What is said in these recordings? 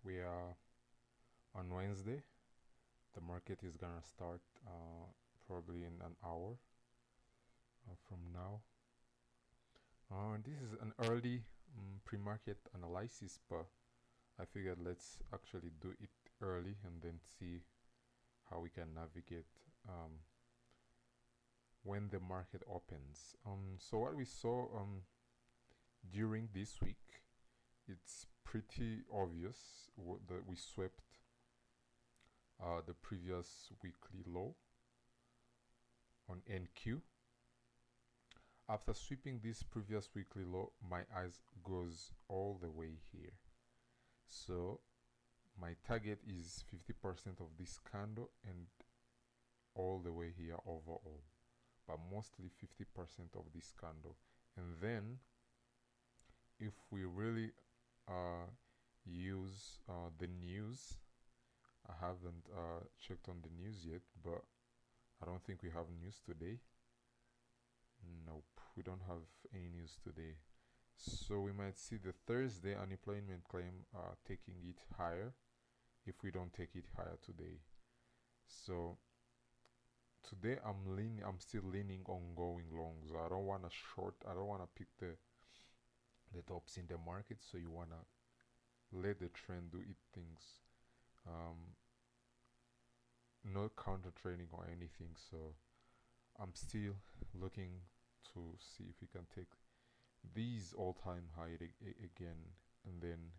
We are on Wednesday. The market is gonna start probably in an hour from now. This is an early pre-market analysis, but I figured let's actually do it early and then see how we can navigate when the market opens. So what we saw during this week, it's pretty obvious that we swept the previous weekly low on NQ. After sweeping this previous weekly low, my eyes goes all the way here. So my target is 50% of this candle and all the way here overall, but mostly 50% of this candle. And then if we really use the news, I haven't checked on the news yet, but I don't think we have news today. Nope, we don't have any news today. So we might see the Thursday unemployment claim taking it higher if we don't take it higher today. So today I'm still leaning on going long. So I don't want to short, I don't want to pick the tops in the market, so you want to let the trend do its things. No counter trading or anything, so I'm still looking to see if we can take these all-time high again and then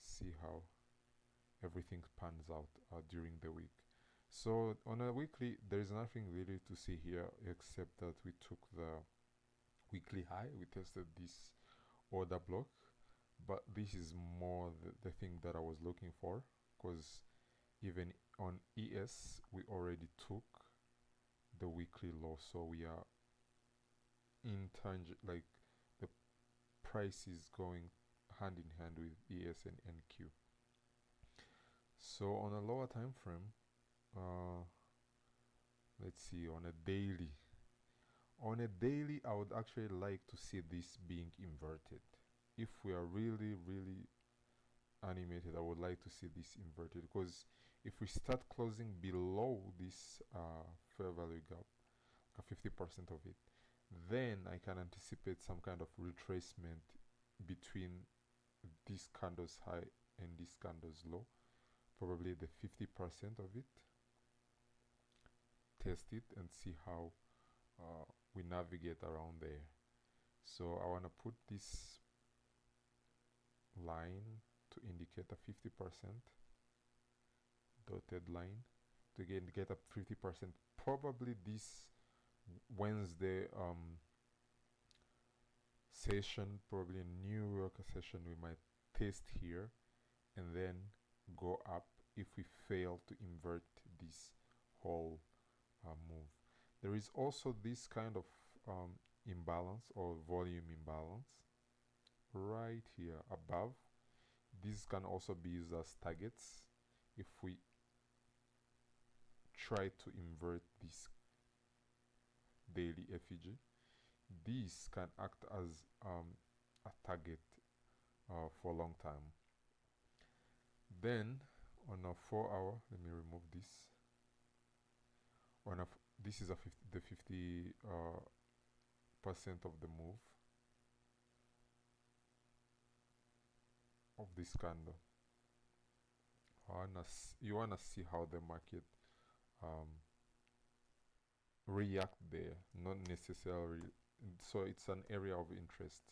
see how everything pans out during the week. So on a weekly, there's nothing really to see here except that we took the weekly high, we tested this order block, but this is more the thing that I was looking for, because even on ES we already took the weekly low, so we are in like the price is going hand in hand with ES and NQ. So on a lower time frame, let's see, on a daily, I would actually like to see this being inverted. If we are really animated, I would like to see this inverted, because if we start closing below this fair value gap, 50% of it, then I can anticipate some kind of retracement between this candle's high and this candle's low, probably the 50% of it. Test it and see how we navigate around there. So I want to put this line to indicate a 50% dotted line to again get a 50%. Probably this Wednesday session, probably a New York session, we might test here and then go up if we fail to invert this whole move. There is also this kind of imbalance or volume imbalance right here above. These can also be used as targets if we try to invert this daily FEG. These can act as a target for a long time. Then on a 4-hour, let me remove this. This is the 50% of the move of this candle. You wanna see how the market react there, not necessarily. So it's an area of interest,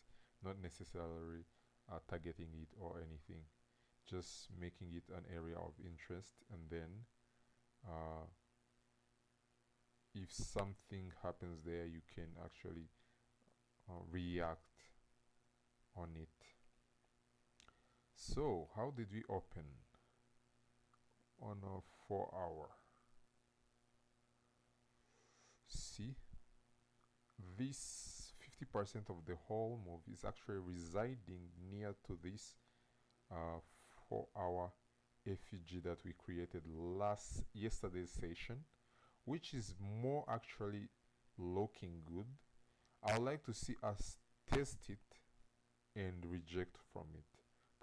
not necessarily targeting it or anything, just making it an area of interest, and then if something happens there, you can actually react on it. So how did we open on a 4-hour? See, this 50% of the whole move is actually residing near to this 4-hour FEG that we created yesterday's session, which is more actually looking good. I would like to see us test it and reject from it,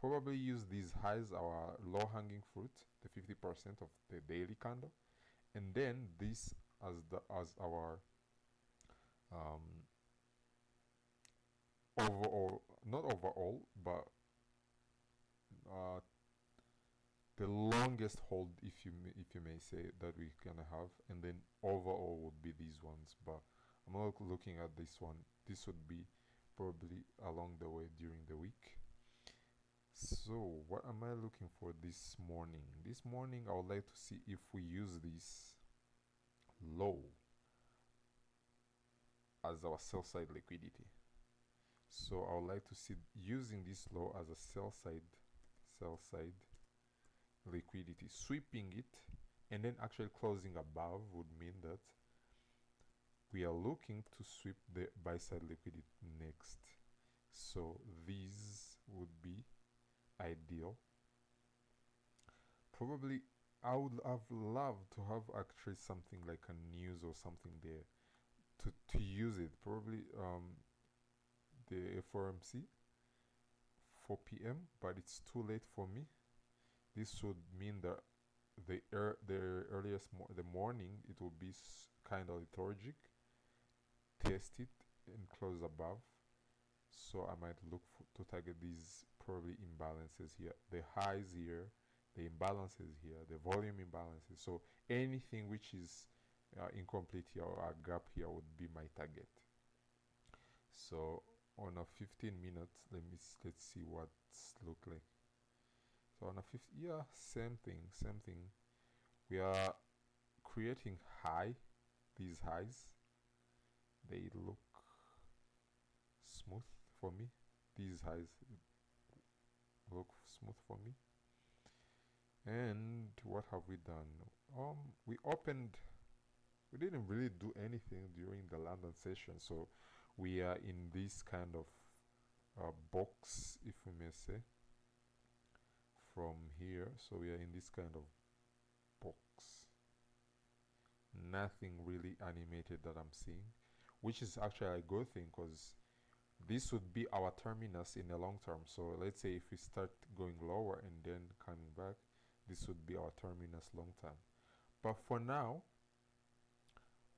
probably use these highs, our low hanging fruit, the 50% of the daily candle, and then this as our um, overall, not overall, but uh, the longest hold, if you may say, that we're gonna have, and then overall would be these ones. But I'm not looking at this one. This would be probably along the way during the week. So what am I looking for this morning? This morning I would like to see if we use this low as our sell side liquidity. So I would like to see using this low as a sell side liquidity, sweeping it, and then actually closing above would mean that we are looking to sweep the buy side liquidity next. So these would be ideal. Probably I would have loved to have actually something like a news or something there to use it. Probably the FOMC 4 p.m. but it's too late for me. This would mean that the earliest the morning it will be kind of lethargic. Test it and close above. So I might look to target these probably imbalances here, the highs here, the imbalances here, the volume imbalances. So anything which is incomplete here or a gap here would be my target. So on a 15 minutes, let's see what's look like. So on a 50, yeah, same thing. We are creating these highs. They look smooth for me. These highs look smooth for me. And what have we done? We opened. We didn't really do anything during the London session, so we are in this kind of box, if we may say, from here. So we are in this kind of box. Nothing really animated that I'm seeing, which is actually a good thing because this would be our terminus in the long term. So let's say if we start going lower and then coming back, this would be our terminus long term. But for now,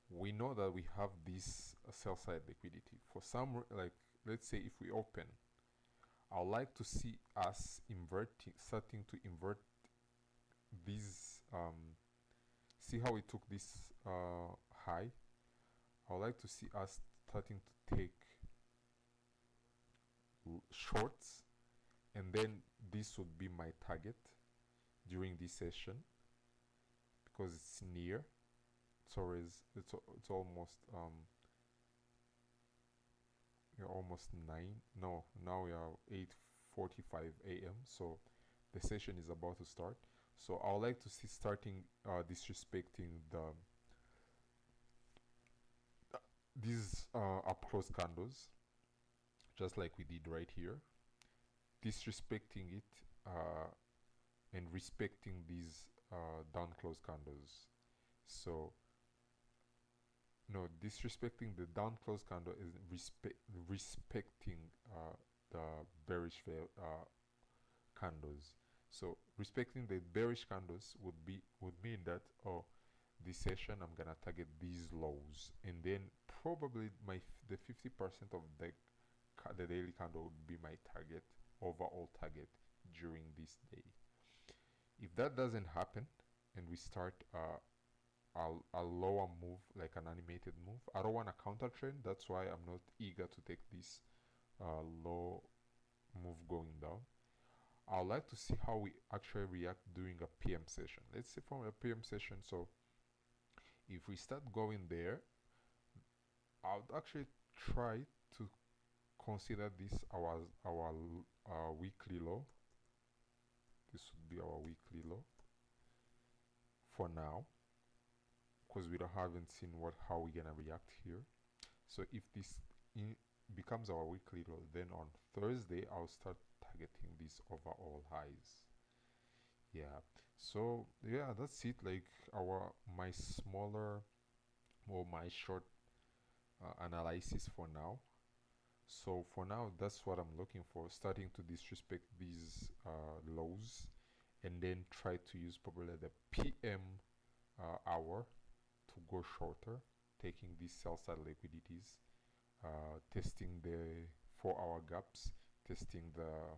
we know that we have this sell side liquidity. For some, like let's say if we open, I'd like to see us starting to invert these. See how we took this high. I'd like to see us starting to take shorts, and then this would be my target during this session because it's near. It's almost you're almost 9. No, now we are 8:45 a.m. So the session is about to start. So I would like to see starting disrespecting these up close candles, just like we did right here, disrespecting it and respecting these down close candles. So no, disrespecting the down close candle is respecting the bearish candles. So respecting the bearish candles would mean that, oh, this session I'm gonna target these lows, and then probably the 50% of the daily candle would be my target, overall target during this day. If that doesn't happen and we start a lower move, like an animated move, I don't want a counter trend. That's why I'm not eager to take this low move going down. I'd like to see how we actually react during a PM session. Let's say from a PM session. So if we start going there, I would actually try to consider this our weekly low. This would be our weekly low for now, because we haven't seen how we're gonna react here. So if this becomes our weekly low, then on Thursday I'll start targeting these overall highs. Yeah, so yeah, that's it. Like my smaller or my short analysis for now. So for now, that's what I'm looking for, starting to disrespect these lows, and then try to use probably the PM hour to go shorter, taking these sell side liquidities, testing the 4-hour gaps, testing the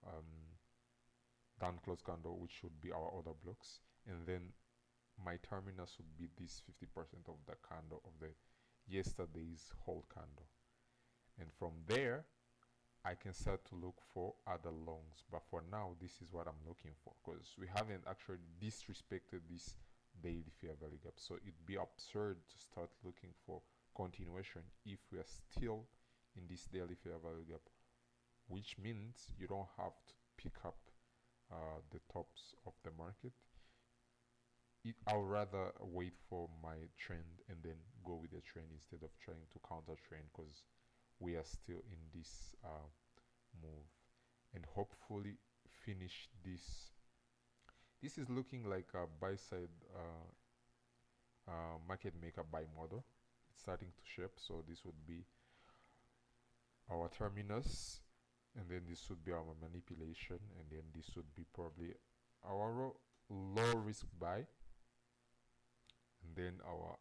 um, down close candle, which should be our order blocks, and then my terminus would be this 50% of the candle of the yesterday's whole candle, and from there I can start to look for other longs. But for now, this is what I'm looking for, because we haven't actually disrespected this daily fair value gap. So it'd be absurd to start looking for continuation if we are still in this daily fair value gap, which means you don't have to pick up the tops of the market. I'll rather wait for my trend and then go with the trend instead of trying to counter trend, because we are still in this move, and hopefully finish this. This is looking like a buy side market maker buy model. It's starting to shape, so this would be our terminus, and then this would be our manipulation, and then this would be probably our low risk buy, and then our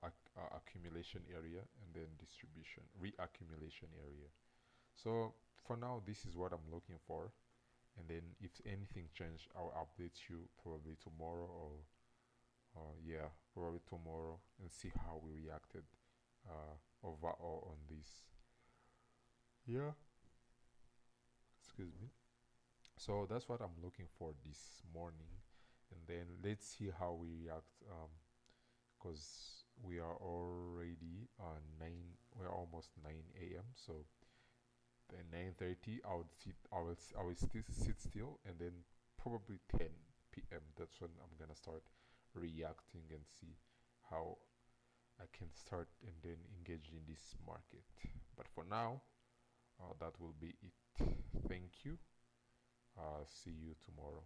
accumulation area, and then distribution reaccumulation area. So for now, this is what I'm looking for, and then if anything change, I'll update you probably tomorrow, or yeah, probably tomorrow, and see how we reacted overall on this. Yeah, excuse me. So that's what I'm looking for this morning, and then let's see how we react, because we are already 9, we're almost 9 a.m. So then 9:30 I will still sit still, and then probably 10 p.m. that's when I'm gonna start reacting and see how I can start and then engage in this market. But for now, that will be it. Thank you. See you tomorrow.